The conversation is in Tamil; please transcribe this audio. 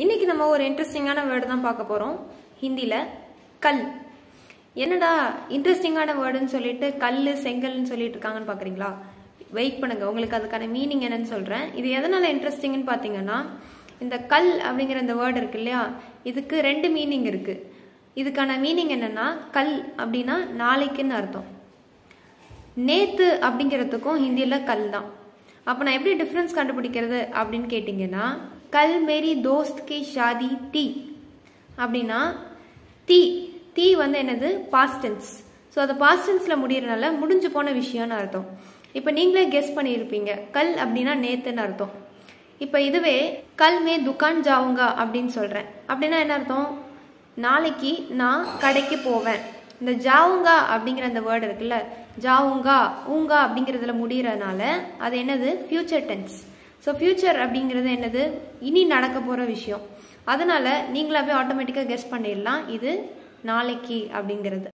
இன்னைக்கு நம்ம ஒரு இன்ட்ரெஸ்டிங்கான வேர்டு தான் பார்க்க போறோம். ஹிந்தில கல். என்னடா இன்ட்ரெஸ்டிங்கான வேர்டுன்னு சொல்லிட்டு கல்லு செங்கல்னு சொல்லிட்டு இருக்காங்கன்னு பாக்குறீங்களா? வெயிட் பண்ணுங்க, உங்களுக்கு அதுக்கான மீனிங் என்னன்னு சொல்றேன். இது எதனால இன்ட்ரெஸ்டிங்னு பாத்தீங்கன்னா, இந்த கல் அப்படிங்கிற இந்த வேர்டு இருக்கு இல்லையா, இதுக்கு ரெண்டு மீனிங் இருக்கு. இதுக்கான மீனிங் என்னன்னா, கல் அப்படின்னா நாளைக்குன்னு அர்த்தம். நேத்து அப்படிங்கிறதுக்கும் ஹிந்தியில கல் தான். அப்ப நான் எப்படி டிஃபரன்ஸ் கண்டுபிடிக்கிறது அப்படின்னு கேட்டீங்கன்னா, கல் மேரி தோஸ்த் கி ஷாதி தி அப்படின்னா தி தி வந்து என்னது, பாஸ்ட் டென்ஸ். ஸோ அது பாஸ்ட் டென்ஸ்ல முடியறதுனால முடிஞ்சு போன விஷயம்னு அர்த்தம். இப்போ நீங்களே கெஸ் பண்ணியிருப்பீங்க, கல் அப்படின்னா நேத்துன்னு அர்த்தம். இப்போ இதுவே கல் மே துக்கான் ஜாவுங்கா அப்படின்னு சொல்றேன் அப்படின்னா என்ன அர்த்தம்? நாளைக்கு நான் கடைக்கு போவேன். இந்த ஜாவுங்கா அப்படிங்கிற அந்த வேர்டு இருக்குல்ல, ஜாவுங்கா ஊங்கா அப்படிங்கிறதுல முடியறதுனால அது என்னது, ஃபியூச்சர் டென்ஸ். ஸோ ஃபியூச்சர் அப்படிங்கிறது என்னது, இனி நடக்க போற விஷயம். அதனால நீங்களாவே ஆட்டோமேட்டிக்கா கெஸ் பண்ணிடலாம் இது நாளைக்கு அப்படிங்கிறது.